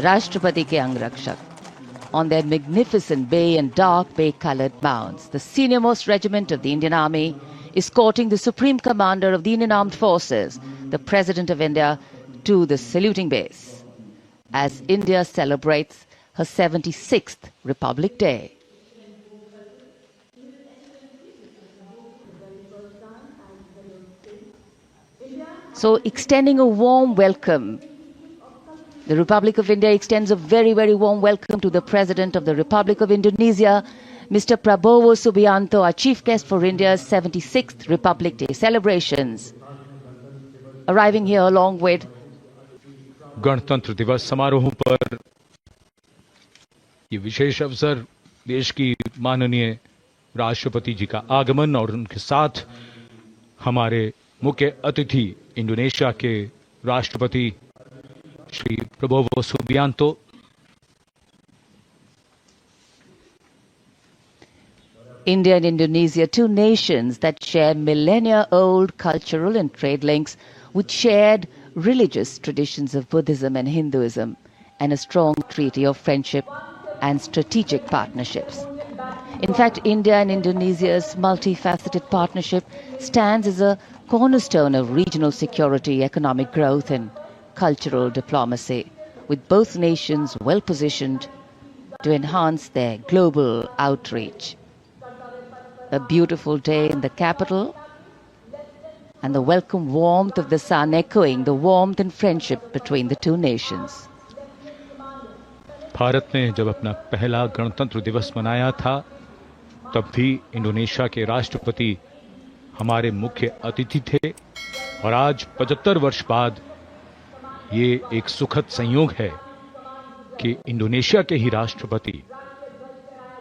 राष्ट्रपति के अंगरक्षक. On their magnificent bay and dark bay-colored mounts, the senior-most regiment of the Indian Army is escorting the Supreme Commander of the Indian Armed Forces, the President of India, to the saluting base, as India celebrates her 76th Republic Day. So, extending a warm welcome, the Republic of India extends a very, very warm welcome to the President of the Republic of Indonesia, Mr. Prabowo Subianto, our chief guest for India's 76th Republic Day celebrations, arriving here along with गणतंत्र दिवस समारोह पर ये विशेष अवसर देश की माननीय राष्ट्रपति जी का आगमन और उनके साथ हमारे मुख्य अतिथि इंडोनेशिया के राष्ट्रपति Shri Prabowo Subianto. India and Indonesia, two nations that share millennia-old cultural and trade links with shared religious traditions of Buddhism and Hinduism, and a strong treaty of friendship and strategic partnerships. In fact, India and Indonesia's multifaceted partnership stands as a cornerstone of regional security, economic growth and cultural diplomacy, with both nations well positioned to enhance their global outreach. A beautiful day in the capital, and the welcome warmth of the sun echoing the warmth and friendship between the two nations. Bharat ने जब अपना पहला गणतंत्र दिवस मनाया था, तब भी इंडोनेशिया के राष्ट्रपति हमारे मुख्य अतिथि थे, और आज 75 वर्ष बाद ये एक सुखद संयोग है कि इंडोनेशिया के ही राष्ट्रपति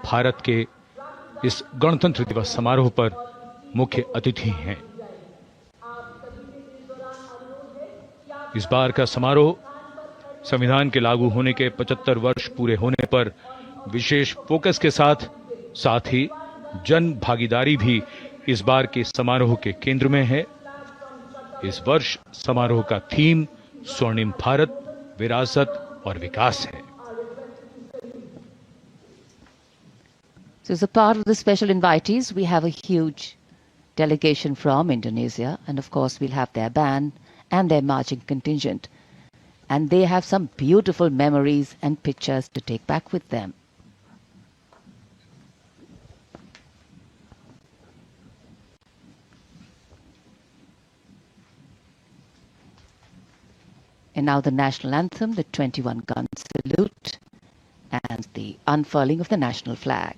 भारत के इस गणतंत्र दिवस समारोह पर मुख्य अतिथि हैं. इस बार का समारोह संविधान के लागू होने के 75 वर्ष पूरे होने पर विशेष फोकस के साथ ही जन भागीदारी भी इस बार के समारोह के केंद्र में है. इस वर्ष समारोह का थीम स्वर्णिम भारत, विरासत और विकास है. So as a part of the special invitees, we have a huge delegation from Indonesia, and of course we'll have their band and their marching contingent. And they have some beautiful memories and pictures to take back with them. And now the national anthem, the 21-gun salute, and the unfurling of the national flag.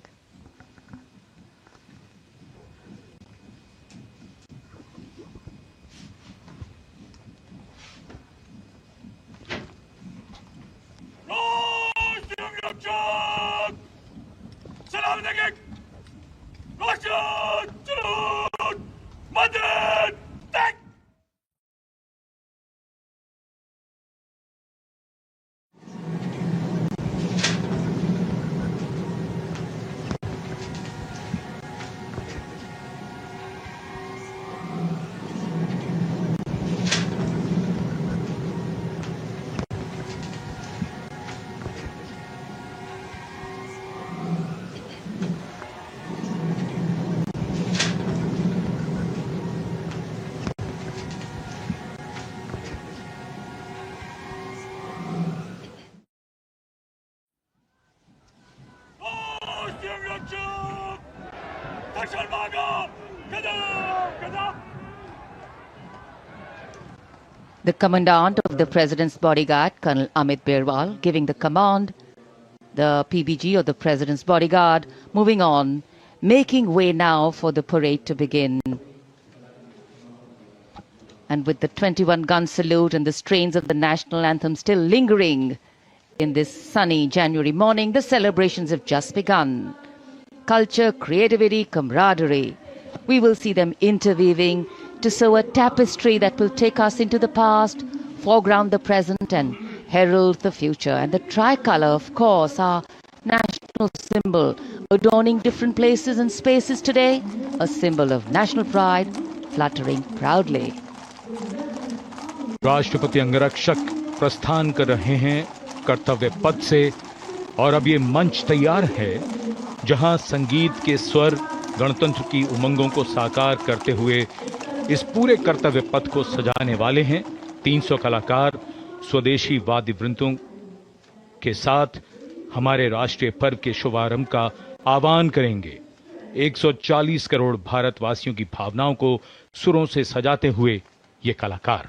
The commandant of the President's bodyguard, Colonel Amit Birwal, giving the command, the PBG or the President's bodyguard, moving on, making way now for the parade to begin. And with the 21-gun salute and the strains of the national anthem still lingering in this sunny January morning, the celebrations have just begun. Culture, creativity, camaraderie. We will see them interweaving to sew a tapestry that will take us into the past, foreground the present and herald the future. And the tricolour, of course, our national symbol, adorning different places and spaces today, a symbol of national pride, fluttering proudly. राष्ट्रपति अंगरक्षक प्रस्थान कर रहे हैं कर्तव्य पथ से। और अब ये मंच तैयार है जहां संगीत के स्वर गणतंत्र की उमंगों को साकार करते हुए इस पूरे कर्तव्य पथ को सजाने वाले हैं। 300 कलाकार स्वदेशी वाद्य वृंदों के साथ हमारे राष्ट्रीय पर्व के शुभारंभ का आह्वान करेंगे। 140 करोड़ भारतवासियों की भावनाओं को सुरों से सजाते हुए ये कलाकार।